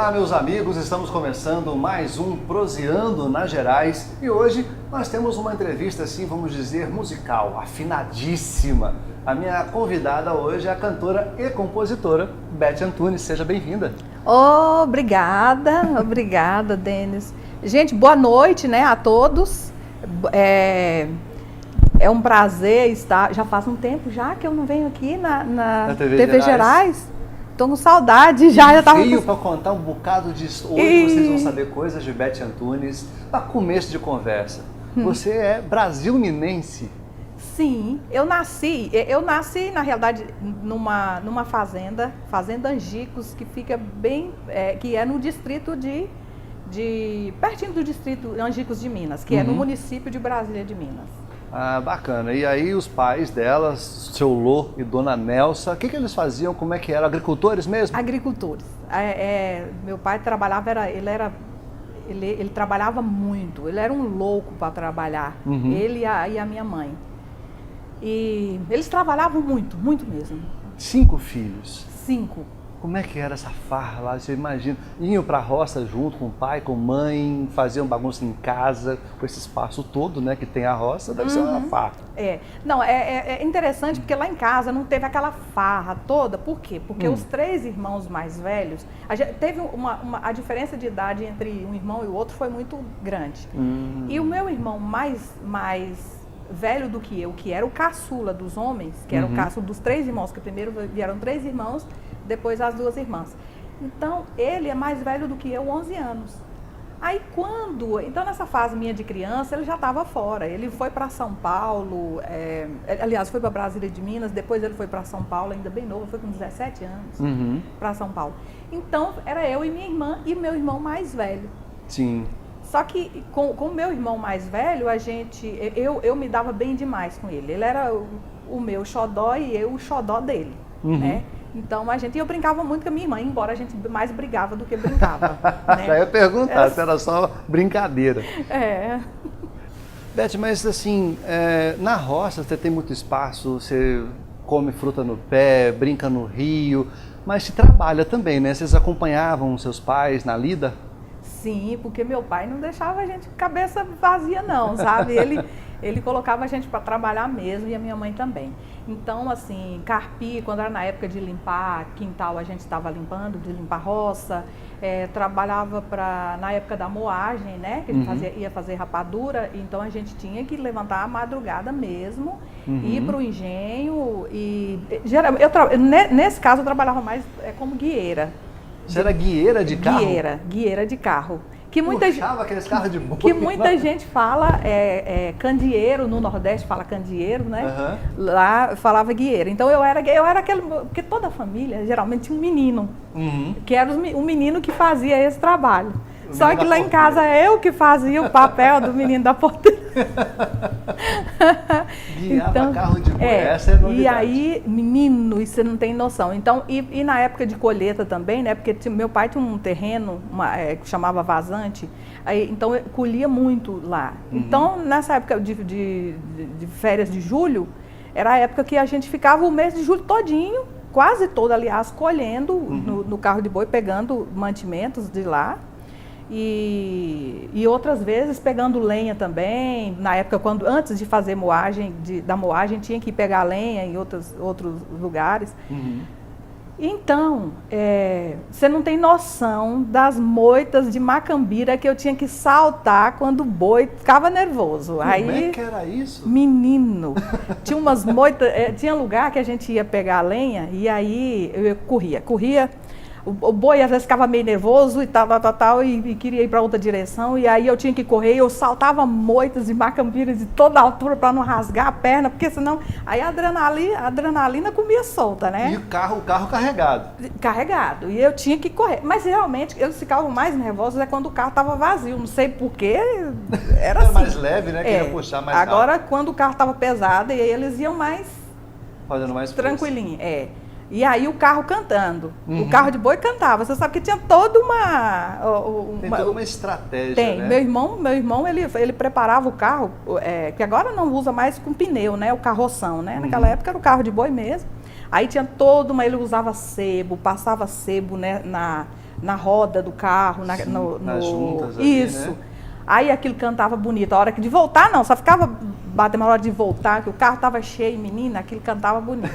Olá, meus amigos, estamos começando mais um Proseando nas Gerais e hoje nós temos uma entrevista, assim, vamos dizer, musical, afinadíssima. A minha convidada hoje é a cantora e compositora Beth Antunes. Seja bem-vinda. Obrigada, Denis. Gente, boa noite, né, a todos. É um prazer estar. Já faz um tempo já que eu não venho aqui na TV Gerais. Tô com saudade já. Veio para contar um bocado de... Hoje vocês vão saber coisas de Beth Antunes. Para começo de conversa, você é brasil-minense? Sim, eu nasci na realidade numa fazenda Angicos, que fica bem, que é no distrito pertinho do distrito Angicos de Minas, que é no município de Brasília de Minas. Ah, bacana. E aí os pais delas, seu Lô e Dona Nelsa, o que eles faziam? Como é que eram? Agricultores mesmo? Agricultores. Meu pai trabalhava, ele trabalhava muito, ele era um louco para trabalhar, ele e a minha mãe. E eles trabalhavam muito, muito mesmo. 5 filhos? 5. Como é que era essa farra lá? Você imagina, iam para a roça junto com o pai, com a mãe, faziam bagunça em casa, com esse espaço todo, né, que tem a roça, deve ser uma farra. É interessante porque lá em casa não teve aquela farra toda. Por quê? Porque os 3 irmãos mais velhos, teve a diferença de idade entre um irmão e o outro foi muito grande. E o meu irmão mais velho do que eu, que era o caçula dos homens, que era o caçula dos 3 irmãos, que primeiro vieram 3 irmãos, depois as 2 irmãs. Então, ele é mais velho do que eu, 11 anos. Aí então nessa fase minha de criança, ele já estava fora. Ele foi para São Paulo, aliás, foi para Brasília de Minas, depois ele foi para São Paulo, ainda bem novo, foi com 17 anos, para São Paulo. Então, era eu e minha irmã e meu irmão mais velho. Sim. Só que com o meu irmão mais velho, eu me dava bem demais com ele. Ele era o meu xodó e eu o xodó dele, né? Então eu brincava muito com a minha irmã, embora a gente mais brigava do que brincava. Né? Já ia perguntar se era só brincadeira. Beth, mas assim, na roça você tem muito espaço, você come fruta no pé, brinca no rio, mas se trabalha também, né? Vocês acompanhavam seus pais na lida? Sim, porque meu pai não deixava a gente cabeça vazia não, sabe? Ele colocava a gente para trabalhar mesmo e a minha mãe também. Então, assim, carpi, quando era na época de limpar quintal, a gente estava limpando, de limpar roça. Trabalhava na época da moagem, né? Que a gente ia fazer rapadura, então a gente tinha que levantar a madrugada mesmo, ir para o engenho. Nesse caso, eu trabalhava mais como guieira. Você era guieira de carro? Guieira de carro. Puxava aqueles carros de boi. Que muita gente fala, candeeiro, no Nordeste fala candeeiro, né? Lá falava guieira. Então eu era aquele, porque toda a família geralmente tinha um menino, que era o menino que fazia esse trabalho. Só que lá em casa eu que fazia o papel do menino da porteira. Guiava carro de boi, essa é a novidade. E aí, menino, isso você não tem noção. Então, e na época de colheita também, né? Porque meu pai tinha um terreno que chamava vazante, então eu colhia muito lá. Então, nessa época de férias de julho, era a época que a gente ficava o mês de julho todinho, quase todo, aliás, colhendo no carro de boi, pegando mantimentos de lá. E outras vezes pegando lenha também, na época antes de fazer da moagem tinha que pegar lenha em outros lugares. Então, você não tem noção das moitas de macambira que eu tinha que saltar quando o boi ficava nervoso. Como é que era isso? Menino, tinha umas moitas, tinha lugar que a gente ia pegar lenha e aí eu corria. O boi às vezes ficava meio nervoso e tal, e queria ir para outra direção, e aí eu tinha que correr, eu saltava moitas e macambiras de toda altura para não rasgar a perna, porque senão aí a adrenalina comia solta, né? E o carro carregado. Carregado, e eu tinha que correr. Mas realmente eles ficavam mais nervosos quando o carro estava vazio, não sei porquê, era assim. Mais leve, né? Queria puxar mais rápido. Agora quando o carro estava pesado, e aí eles iam mais... Fazendo mais tranquilinho, E aí o carro cantando. O carro de boi cantava. Você sabe que tinha toda tem toda uma estratégia, tem. Né? Meu irmão ele preparava o carro, que agora não usa mais com pneu, né? O carroção, né? Naquela época era o carro de boi mesmo. Aí tinha ele usava sebo, passava sebo, né, na roda do carro, Sim, nas juntas ali, isso. Né? Aí aquilo cantava bonito. A hora de voltar, não, só ficava batendo na hora de voltar, que o carro estava cheio, menina, aquilo cantava bonito.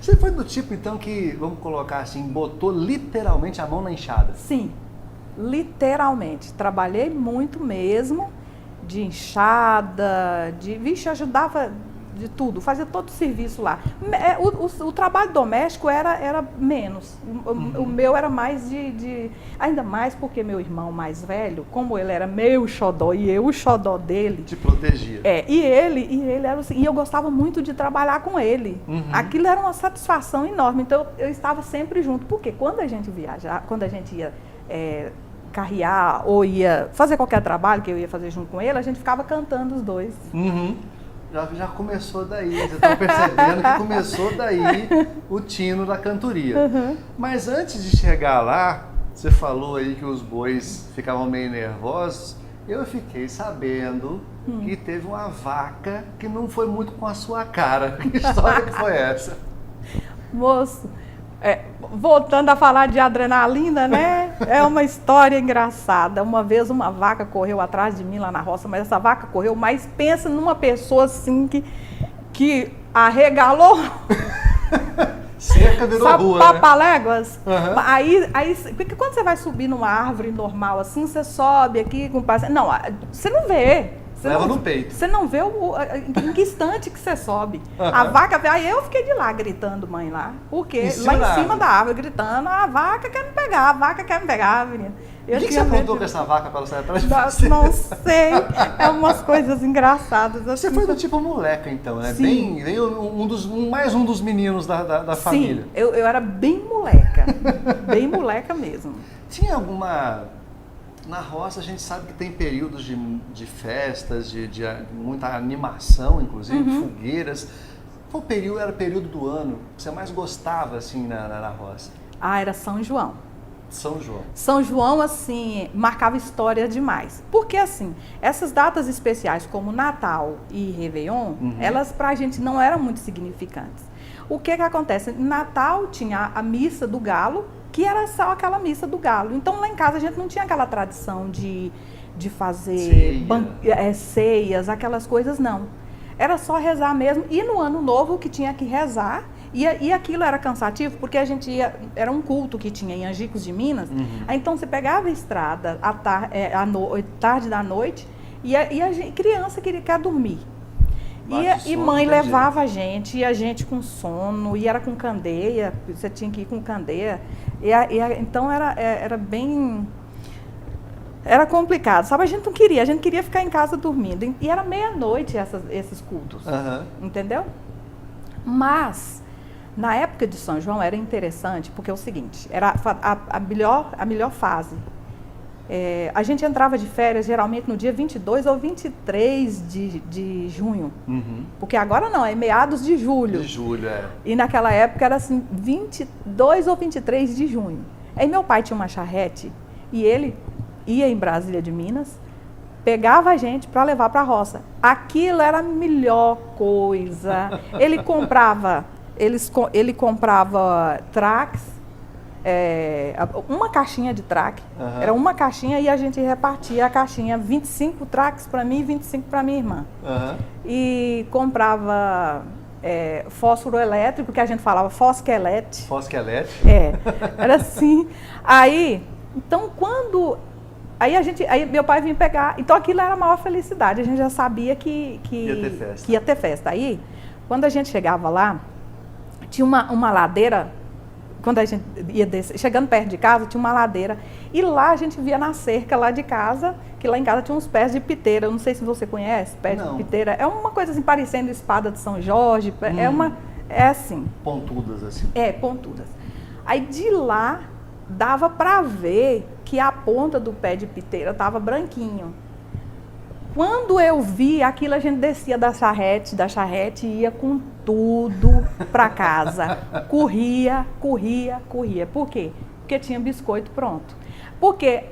Você foi do tipo, então, que, vamos colocar assim, botou literalmente a mão na enxada? Sim, literalmente. Trabalhei muito mesmo, de enxada, vixe, ajudava de tudo, fazia todo o serviço lá. O trabalho doméstico era menos, o meu era mais ainda mais porque meu irmão mais velho, como ele era meu xodó e eu o xodó dele. Te protegia. E ele era assim, e eu gostava muito de trabalhar com ele. Aquilo era uma satisfação enorme, então eu estava sempre junto, porque quando a gente viajava, quando a gente ia carrear ou ia fazer qualquer trabalho que eu ia fazer junto com ele, a gente ficava cantando os dois. Já começou daí, vocês estão percebendo que começou daí o tino da cantoria. Mas antes de chegar lá, você falou aí que os bois ficavam meio nervosos. Eu fiquei sabendo que teve uma vaca que não foi muito com a sua cara. Que história que foi essa? Moço, voltando a falar de adrenalina, né? É uma história engraçada. Uma vez uma vaca correu atrás de mim lá na roça, mas essa vaca correu, mas pensa numa pessoa assim que arregalou. Cerca virou rua, papaléguas. Aí, porque quando você vai subir numa árvore normal assim, você sobe aqui com passeio. Não, você não vê. Leva no peito. Você não vê em que instante que você sobe. A vaca, aí eu fiquei de lá gritando, mãe, lá. Porque lá em cima da árvore, gritando, a vaca quer me pegar, a vaca quer me pegar, menina. O que você aprontou com essa vaca para ela sair atrás de você? Não sei. É umas coisas engraçadas. Assim. Você foi do tipo moleca, então, né? Sim. Bem mais um dos meninos da família. Sim, eu era bem moleca. Bem moleca mesmo. Tinha alguma... Na roça a gente sabe que tem períodos de festas, de muita animação, inclusive, fogueiras. Qual era o período do ano que você mais gostava, assim, na roça? Era São João. São João. São João, assim, marcava história demais. Porque, assim, essas datas especiais como Natal e Réveillon, elas pra gente não eram muito significantes. O que acontece? Natal tinha a missa do galo, que era só aquela missa do galo. Então, lá em casa, a gente não tinha aquela tradição de fazer ceias, aquelas coisas, não. Era só rezar mesmo. E no Ano Novo, que tinha que rezar, e aquilo era cansativo, porque a gente ia... Era um culto que tinha em Angicos de Minas. Então, você pegava a estrada tarde da noite, e a gente, criança quer dormir. E mãe levava a gente, e a gente com sono, e era com candeia, você tinha que ir com candeia. Então era bem... Era complicado, sabe? A gente não queria, a gente queria ficar em casa dormindo. E era meia-noite esses cultos, entendeu? Mas, na época de São João, era interessante, porque é o seguinte, era a melhor fase. A gente entrava de férias geralmente no dia 22 ou 23 de junho. Porque agora não, é meados de julho. De julho, E naquela época era assim, 22 ou 23 de junho. Aí meu pai tinha uma charrete e ele ia em Brasília de Minas, pegava a gente para levar para a roça. Aquilo era a melhor coisa. Ele comprava tracks, uma caixinha de track, era uma caixinha e a gente repartia a caixinha, 25 tracks para mim e 25 para minha irmã. E comprava fósforo elétrico, que a gente falava fosquelete. Fosquelete? Era assim. Aí meu pai vinha pegar, então aquilo era a maior felicidade, a gente já sabia que ia ter festa. Aí, quando a gente chegava lá, tinha uma ladeira. Quando a gente ia chegando perto de casa, tinha uma ladeira. E lá a gente via na cerca lá de casa, que lá em casa tinha uns pés de piteira. Eu não sei se você conhece, pés de piteira. É uma coisa assim, parecendo espada de São Jorge. É assim. Pontudas, assim. Pontudas. Aí de lá, dava pra ver que a ponta do pé de piteira estava branquinho. Quando eu vi aquilo, a gente descia da charrete e ia com tudo para casa. Corria. Por quê? Porque tinha biscoito pronto. Porque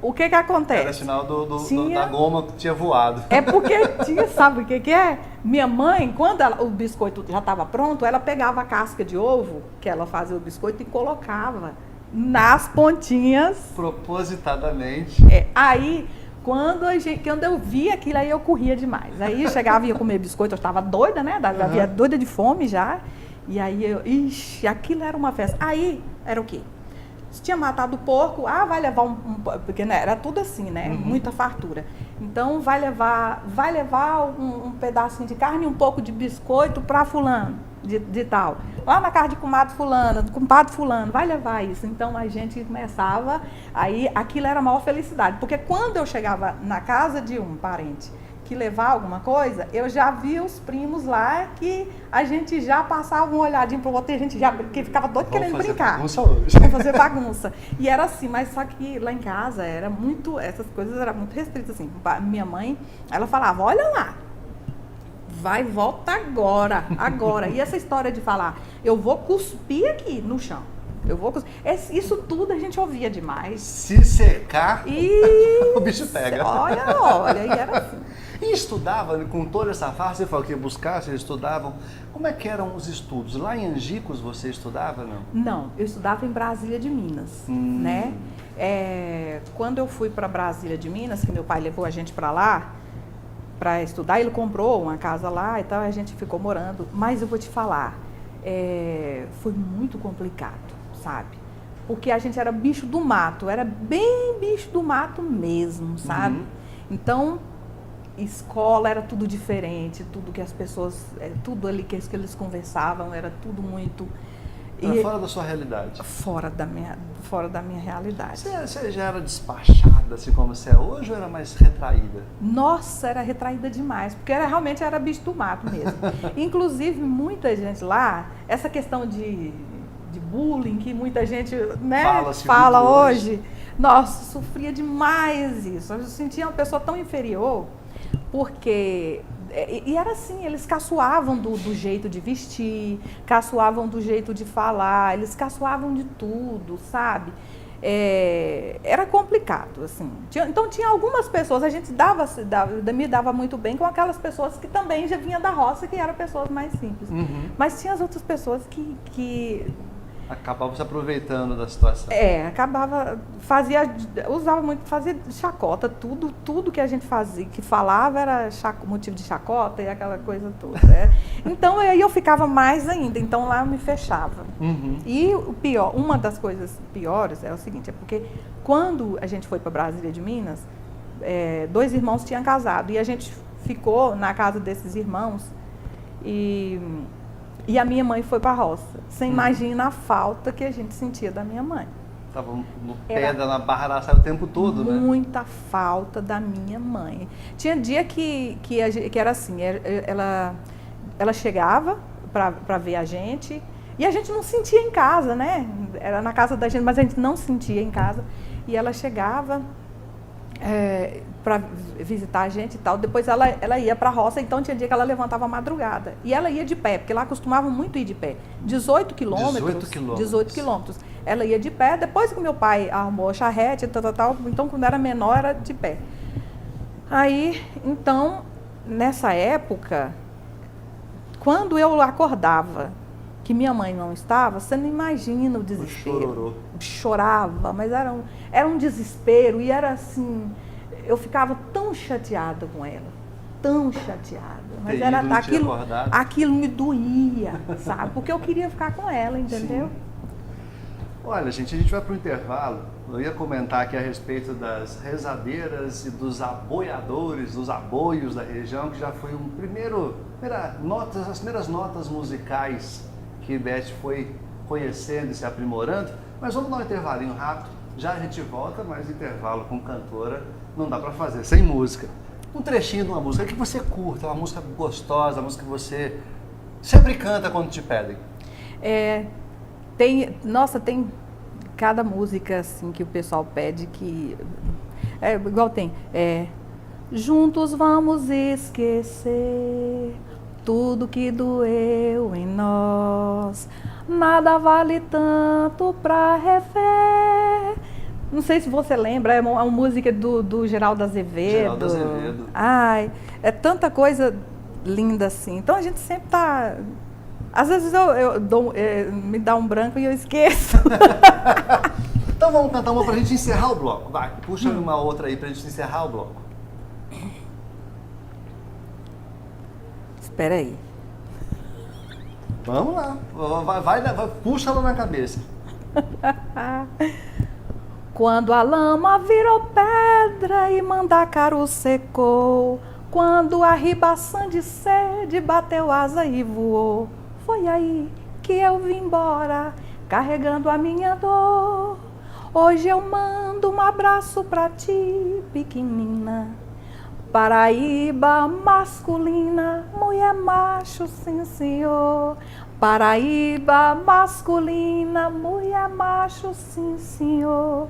o que acontece? Era sinal da goma que tinha voado. Porque tinha, sabe o que é? Minha mãe, quando o biscoito já estava pronto, ela pegava a casca de ovo, que ela fazia o biscoito, e colocava nas pontinhas. Propositadamente. Aí, quando eu vi aquilo, aí eu corria demais. Aí eu chegava e ia comer biscoito, eu estava doida, né? Havia doida de fome já. E aí, aquilo era uma festa. Aí, era o quê? Se tinha matado o porco, vai levar porque né, era tudo assim, né? Muita fartura. Então, vai levar um pedacinho de carne e um pouco de biscoito para fulano, de tal. Lá na casa de compadre fulano, vai levar isso. Então, a gente começava, aí aquilo era a maior felicidade. Porque quando eu chegava na casa de um parente que levar alguma coisa, eu já via os primos lá que a gente já passava um olhadinho pro outro e a gente já que ficava doido querendo brincar. Vamos fazer bagunça. E era assim, mas só que lá em casa era muito, essas coisas eram muito restritas assim. Minha mãe, ela falava, olha lá, vai, volta agora. E essa história de falar, eu vou cuspir aqui no chão. Isso tudo a gente ouvia demais. Se secar, o bicho pega. Olha, e era assim. E estudava, com toda essa farsa, você falou que ia buscar, vocês estudavam. Como é que eram os estudos? Lá em Angicos você estudava, não? Não, eu estudava em Brasília de Minas, né? Quando eu fui para Brasília de Minas, que meu pai levou a gente para lá, para estudar, ele comprou uma casa lá e tal, a gente ficou morando. Mas eu vou te falar, foi muito complicado, sabe? Porque a gente era bicho do mato, era bem bicho do mato mesmo, sabe? Então, escola era tudo diferente, tudo que as pessoas, tudo ali que eles conversavam, era tudo muito... Era fora da sua realidade? Fora da minha realidade. Você já era despachada, assim como você é hoje, ou era mais retraída? Nossa, era retraída demais, porque realmente era bicho do mato mesmo. Inclusive, muita gente lá, essa questão de bullying, que muita gente, né, fala hoje, nossa, sofria demais isso. Eu sentia uma pessoa tão inferior, porque... E era assim, eles caçoavam do jeito de vestir, caçoavam do jeito de falar, eles caçoavam de tudo, sabe? Era complicado, assim. Então tinha algumas pessoas, a gente me dava muito bem com aquelas pessoas que também já vinham da roça, que eram pessoas mais simples. Mas tinha as outras pessoas que acabava se aproveitando da situação. Fazia chacota, tudo que a gente que falava era motivo de chacota e aquela coisa toda. Então aí eu ficava mais ainda, então lá eu me fechava. E o pior, uma das coisas piores é o seguinte, porque quando a gente foi para Brasília de Minas, 2 irmãos tinham casado e a gente ficou na casa desses irmãos e a minha mãe foi para a roça. Você imagina a falta que a gente sentia da minha mãe. Estava no pé na barra da saia o tempo todo, né? Muita falta da minha mãe. Tinha dia que era assim, ela chegava para ver a gente e a gente não sentia em casa, né? Era na casa da gente, mas a gente não sentia em casa. E ela chegava para visitar a gente e tal. Depois ela ia para a roça, então tinha dia que ela levantava à madrugada. E ela ia de pé, porque lá costumavam muito ir de pé. 18 quilômetros. Ela ia de pé, depois que meu pai arrumou a charrete, tal, então quando era menor era de pé. Aí, então, nessa época, quando eu acordava que minha mãe não estava, você não imagina o desespero. Chorava, mas era um desespero e era assim, eu ficava tão chateada com ela, tão chateada. Mas era aquilo me doía, sabe? Porque eu queria ficar com ela, entendeu? Sim. Olha, gente, a gente vai para o intervalo. Eu ia comentar aqui a respeito das rezadeiras e dos aboiadores, dos aboios da região, que já foi as primeiras notas musicais que Beth foi conhecendo e se aprimorando. Mas vamos dar um intervalinho rápido, já a gente volta, mas intervalo com cantora não dá para fazer sem música. Um trechinho de uma música que você curta, uma música gostosa, uma música que você sempre canta quando te pedem. Tem cada música assim que o pessoal pede que igual tem juntos vamos esquecer tudo que doeu em nós, nada vale tanto pra rever. Não sei se você lembra, é uma música do Geraldo Azevedo. Ai, é tanta coisa linda assim. Então a gente sempre tá Às vezes me dá um branco e eu esqueço. Então vamos cantar uma pra gente encerrar o bloco. Vai, puxa uma outra aí pra gente encerrar o bloco. Espera aí. Vamos lá, vai, puxa ela na cabeça. Quando a lama virou pedra e Mandacaru secou, quando a ribação de sede bateu asa e voou, foi aí que eu vim embora, carregando a minha dor. Hoje eu mando um abraço pra ti, pequenina. Paraíba masculina, mulher macho, sim senhor. Paraíba masculina, mulher macho, sim senhor.